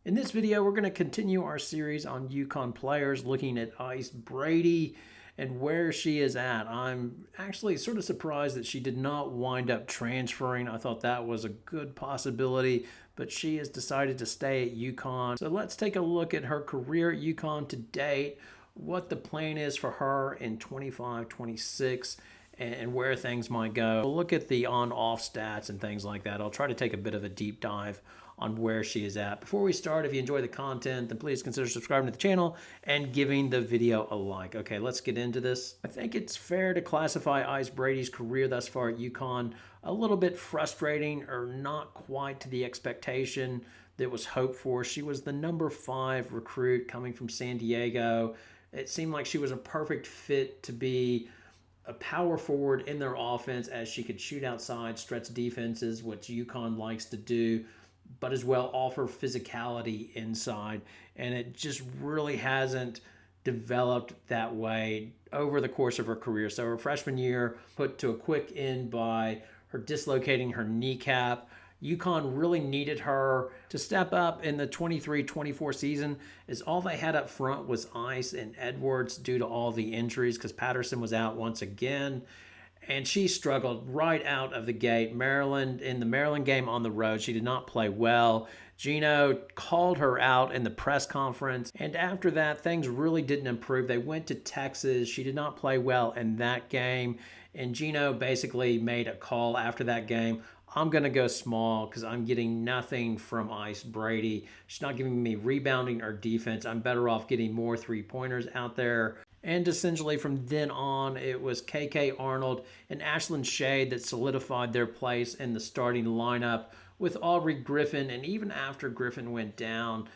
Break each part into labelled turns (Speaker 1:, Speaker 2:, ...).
Speaker 1: In this video, we're going to continue our series on UConn players, looking at Ice Brady and where she is at. I'm actually sort of surprised that she did not wind up transferring. I thought that was a good possibility, but she has decided to stay at UConn. So let's take a look at her career at UConn to date, what the plan is for her in 25-26, and where things might go. We'll look at the on-off stats and things like that. I'll try to take a bit of a deep dive on where she is at. Before we start, if you enjoy the content, then please consider subscribing to the channel and giving the video a like. Okay, let's get into this. I think it's fair to classify Ice Brady's career thus far at UConn a little bit frustrating, or not quite to the expectation that was hoped for. She was the number 5 recruit coming from San Diego. It seemed like she was a perfect fit to be a power forward in their offense, as she could shoot outside, stretch defenses, which UConn likes to do, but as well offer physicality inside. And it just really hasn't developed that way over the course of her career. So her freshman year put to a quick end by her dislocating her kneecap. UConn really needed her to step up in the 23-24 season, as all they had up front was Ice and Edwards due to all the injuries, because Patterson was out once again. And she struggled right out of the gate. In the Maryland game on the road, she did not play well. Gino called her out in the press conference, and after that, things really didn't improve. They went to Texas. She did not play well in that game, and Gino basically made a call after that game. I'm going to go small because I'm getting nothing from Ice Brady. She's not giving me rebounding or defense. I'm better off getting more three-pointers out there. And essentially from then on, it was KK Arnold and Ashlyn Shade that solidified their place in the starting lineup with Aubrey Griffin. And even after Griffin went down,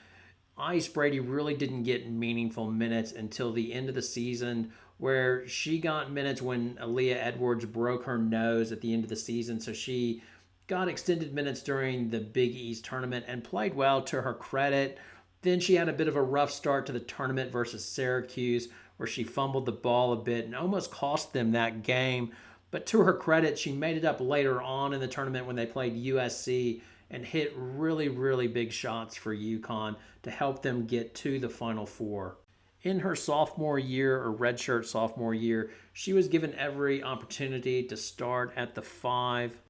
Speaker 1: Ice Brady really didn't get meaningful minutes until the end of the season, where she got minutes when Aaliyah Edwards broke her nose at the end of the season. So she got extended minutes during the Big East tournament and played well, to her credit. Then she had a bit of a rough start to the tournament versus Syracuse, where she fumbled the ball a bit and almost cost them that game. But to her credit, she made it up later on in the tournament when they played USC and hit really, really big shots for UConn to help them get to the Final Four. In her sophomore year, or redshirt sophomore year, she was given every opportunity to start at the 5.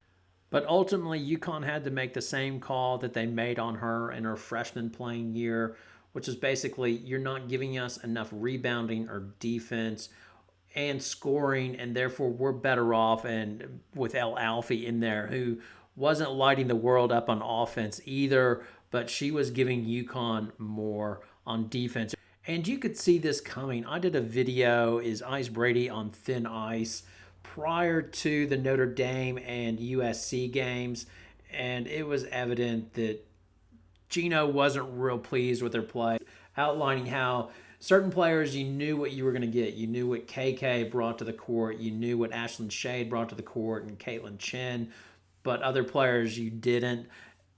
Speaker 1: But ultimately, UConn had to make the same call that they made on her in her freshman playing year, which is basically, you're not giving us enough rebounding or defense and scoring, and therefore we're better off and with El Alfie in there, who wasn't lighting the world up on offense either, but she was giving UConn more on defense. And you could see this coming. I did a video, Is Ice Brady on Thin Ice?, prior to the Notre Dame and USC games, and it was evident that Gino wasn't real pleased with their play, outlining how certain players, you knew what you were going to get. You knew what KK brought to the court. You knew what Ashlyn Shade brought to the court and Caitlin Chin, but other players you didn't.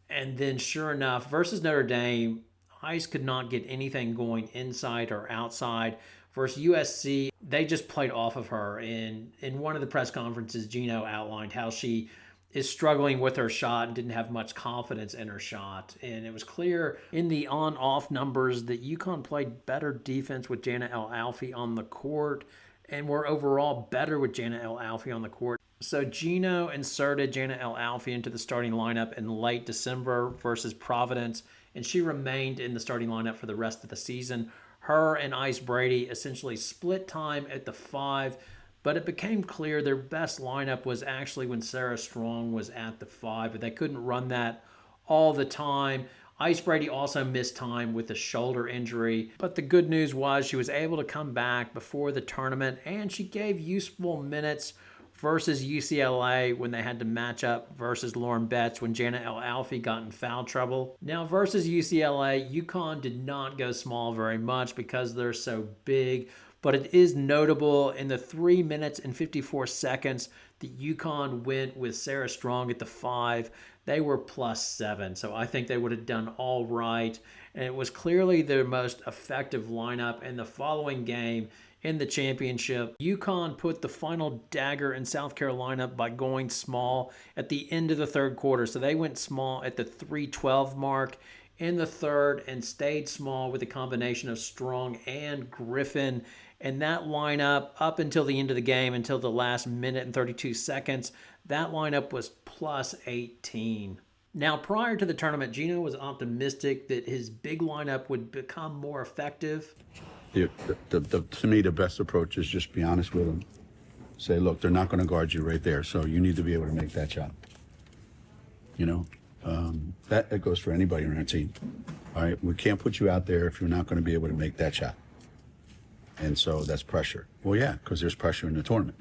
Speaker 1: And then sure enough, versus Notre Dame, Ice could not get anything going inside or outside. Versus USC, they just played off of her. In one of the press conferences, Gino outlined how she is struggling with her shot and didn't have much confidence in her shot. And it was clear in the on-off numbers that UConn played better defense with Jana El Alfie on the court, and were overall better with Jana El Alfie on the court. So Gino inserted Jana El Alfie into the starting lineup in late December versus Providence, and she remained in the starting lineup for the rest of the season. Her and Ice Brady essentially split time at the 5, but it became clear their best lineup was actually when Sarah Strong was at the 5, but they couldn't run that all the time. Ice Brady also missed time with a shoulder injury, but the good news was she was able to come back before the tournament, and she gave useful minutes versus UCLA when they had to match up versus Lauren Betts when Jana El Alfie got in foul trouble. Now versus UCLA, UConn did not go small very much because they're so big, but it is notable in the 3 minutes and 54 seconds that UConn went with Sarah Strong at the 5. They were +7, so I think they would have done all right. And it was clearly their most effective lineup in the following game. In the championship, UConn put the final dagger in South Carolina by going small at the end of the third quarter. So they went small at the 3:12 mark in the third and stayed small with a combination of Strong and Griffin. And that lineup, up until the end of the game, until the last minute and 32 seconds, that lineup was plus 18. Now, prior to the tournament, Gino was optimistic that his big lineup would become more effective.
Speaker 2: To me, the best approach is just be honest with them. Say, look, they're not going to guard you right there, so you need to be able to make that shot. You know, that goes for anybody on our team. All right, we can't put you out there if you're not going to be able to make that shot. And so that's pressure. Well, yeah, because there's pressure in the tournament.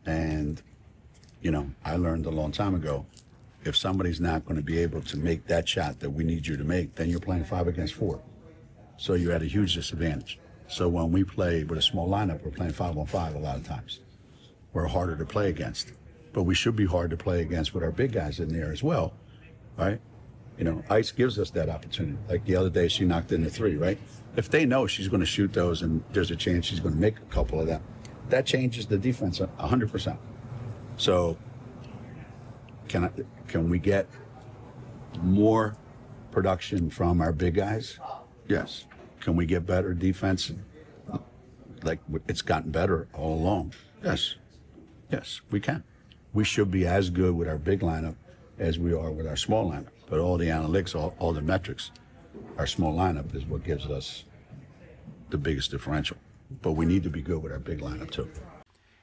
Speaker 2: And, you know, I learned a long time ago, if somebody's not going to be able to make that shot that we need you to make, then you're playing 5 against 4. So you're at a huge disadvantage. So when we play with a small lineup, we're playing 5-on-5 a lot of times. We're harder to play against. But we should be hard to play against with our big guys in there as well, right? You know, Ice gives us that opportunity. Like the other day, she knocked in the 3, right? If they know she's going to shoot those and there's a chance she's going to make a couple of them, that changes the defense 100%. So can we get more production from our big guys? Yes. Can we get better defense? Like it's gotten better all along. Yes. Yes, we can. We should be as good with our big lineup as we are with our small lineup. But all the analytics, all the metrics, our small lineup is what gives us the biggest differential. But we need to be good with our big lineup too.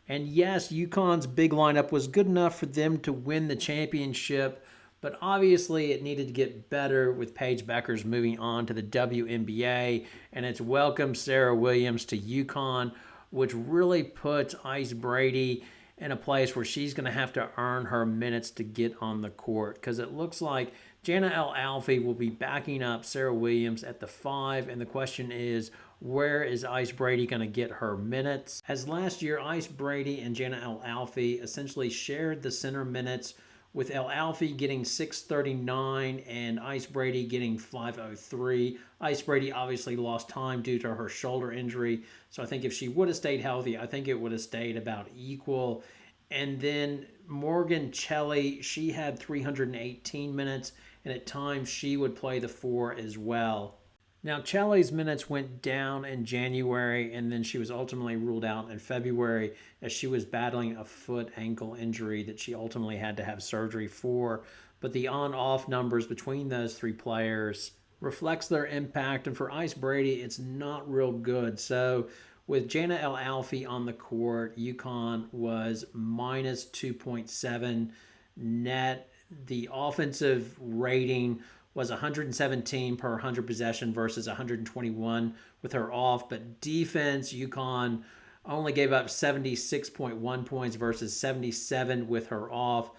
Speaker 1: And yes, UConn's big lineup was good enough for them to win the championship, but obviously it needed to get better with Paige Bueckers moving on to the WNBA, and it's welcomed Sarah Williams to UConn, which really puts Ice Brady in a place where she's going to have to earn her minutes to get on the court, because it looks like Jana El-Alfi will be backing up Sarah Williams at the 5, and the question is, where is Ice Brady going to get her minutes? As last year, Ice Brady and Jana El-Alfi essentially shared the center minutes, with El-Alfi getting 639 and Ice Brady getting 503. Ice Brady obviously lost time due to her shoulder injury, so I think if she would have stayed healthy, I think it would have stayed about equal. And then Morgan Shelley, she had 318 minutes, and at times she would play the 4 as well. Now, Shelley's minutes went down in January, and then she was ultimately ruled out in February as she was battling a foot ankle injury that she ultimately had to have surgery for. But the on-off numbers between those 3 players reflects their impact, and for Ice Brady, it's not real good. So with Jana El-Alfi on the court, UConn was minus 2.7 net. The offensive rating was 117 per 100 possession versus 121 with her off. But defense, UConn only gave up 76.1 points versus 77 with her off.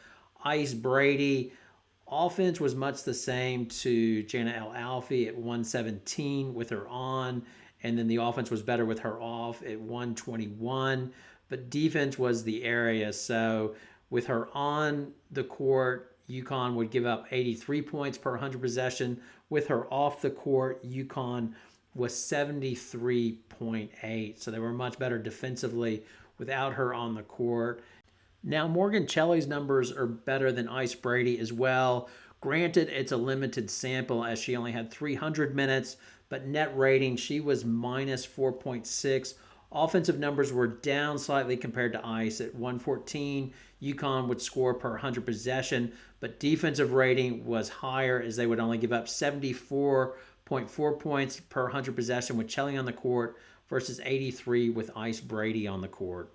Speaker 1: Ice Brady, offense was much the same to Jana El-Alfi at 117 with her on. And then the offense was better with her off at 121. But defense was the area. So with her on the court, UConn would give up 83 points per 100 possession. With her off the court, UConn was 73.8. So they were much better defensively without her on the court. Now, Morgan Shelley's numbers are better than Ice Brady as well. Granted, it's a limited sample as she only had 300 minutes, but net rating, she was minus 4.6. Offensive numbers were down slightly compared to Ice at 114. UConn would score per 100 possession, but defensive rating was higher as they would only give up 74.4 points per 100 possession with Shelley on the court versus 83 with Ice Brady on the court.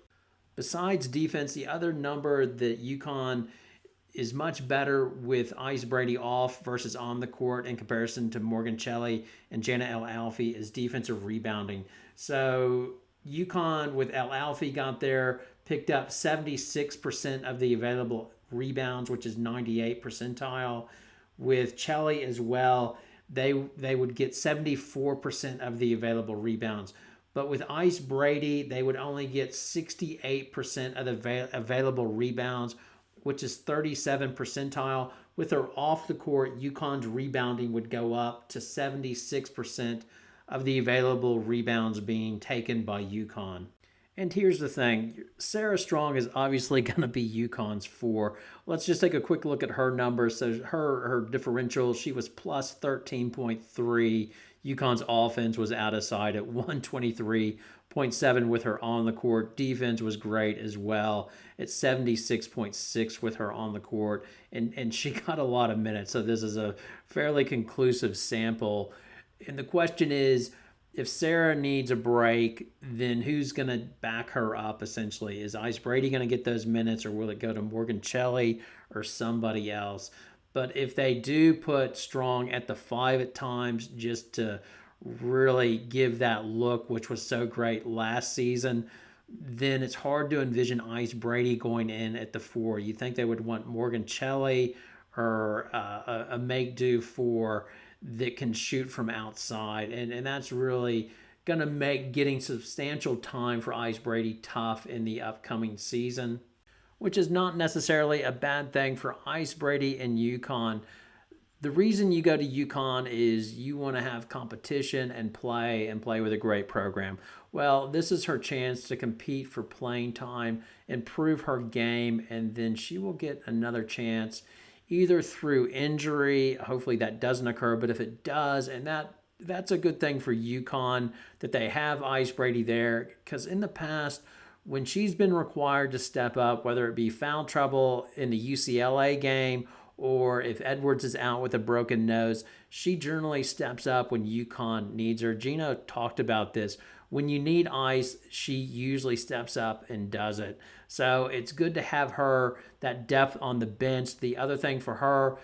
Speaker 1: Besides defense, the other number that UConn is much better with Ice Brady off versus on the court in comparison to Morgan Shelley and Jana El-Alfi is defensive rebounding. So UConn with El-Alfi got there, picked up 76% of the available rebounds, which is 98th percentile. With Shelley as well, they would get 74% of the available rebounds. But with Ice Brady, they would only get 68% of the available rebounds, which is 37th percentile. With her off the court, UConn's rebounding would go up to 76% of the available rebounds being taken by UConn. And here's the thing, Sarah Strong is obviously going to be UConn's four. Let's just take a quick look at her numbers. So her differential, she was plus 13.3. UConn's offense was out of sight at 123.7 with her on the court. Defense was great as well at 76.6 with her on the court. And she got a lot of minutes. So this is a fairly conclusive sample. And the question is, if Sarah needs a break, then who's going to back her up essentially? Is Ice Brady going to get those minutes, or will it go to Morgan Shelley or somebody else? But if they do put Strong at the five at times just to really give that look, which was so great last season, then it's hard to envision Ice Brady going in at the four. You think they would want Morgan Shelley or a make do for that can shoot from outside. And that's really going to make getting substantial time for Ice Brady tough in the upcoming season, which is not necessarily a bad thing for Ice Brady and UConn. The reason you go to UConn is you want to have competition and play with a great program. Well, this is her chance to compete for playing time, improve her game, and then she will get another chance either through injury. Hopefully that doesn't occur, but if it does, and that's a good thing for UConn that they have Ice Brady there, because in the past, when she's been required to step up, whether it be foul trouble in the UCLA game or if Edwards is out with a broken nose, she generally steps up when UConn needs her. Gino talked about this. When you need Ice, she usually steps up and does it. So it's good to have her, that depth on the bench. The other thing for her,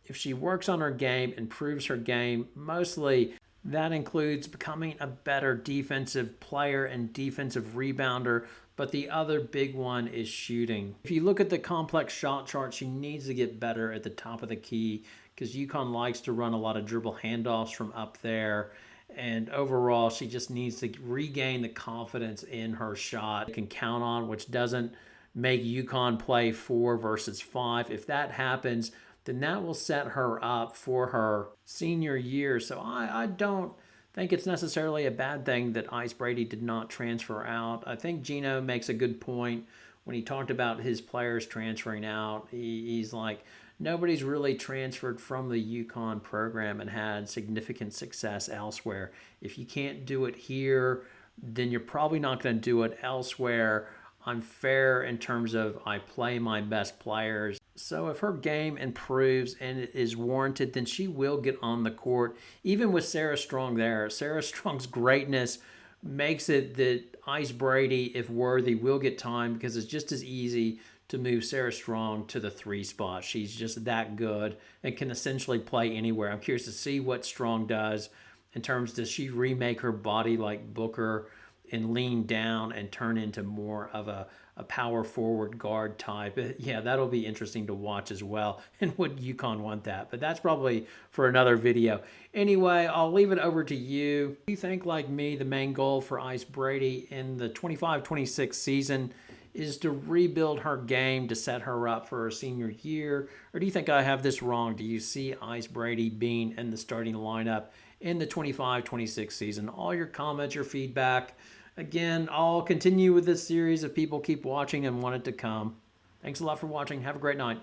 Speaker 1: if she works on her game, improves her game, mostly that includes becoming a better defensive player and defensive rebounder. But the other big one is shooting. If you look at the complex shot chart, she needs to get better at the top of the key because UConn likes to run a lot of dribble handoffs from up there. And overall, she just needs to regain the confidence in her shot. Can count on, which doesn't make UConn play 4 versus 5. If that happens, then that will set her up for her senior year. So I don't think it's necessarily a bad thing that Ice Brady did not transfer out. I think Gino makes a good point when he talked about his players transferring out. He's like, nobody's really transferred from the UConn program and had significant success elsewhere. If you can't do it here, then you're probably not going to do it elsewhere. I'm fair in terms of I play my best players. So if her game improves and it is warranted, then she will get on the court. Even with Sarah Strong there, Sarah Strong's greatness makes it that Ice Brady, if worthy, will get time because it's just as easy to move Sarah Strong to the 3 spot. She's just that good and can essentially play anywhere. I'm curious to see what Strong does in terms, does she remake her body like Booker and lean down and turn into more of a power forward guard type? Yeah, that'll be interesting to watch as well. And would UConn want that? But that's probably for another video. Anyway, I'll leave it over to you. Do you think, like me, the main goal for Ice Brady in the 25-26 season is to rebuild her game to set her up for her senior year? Or do you think I have this wrong? Do you see Ice Brady being in the starting lineup in the 25-26 season? All your comments, your feedback. Again, I'll continue with this series if people keep watching and want it to come. Thanks a lot for watching. Have a great night.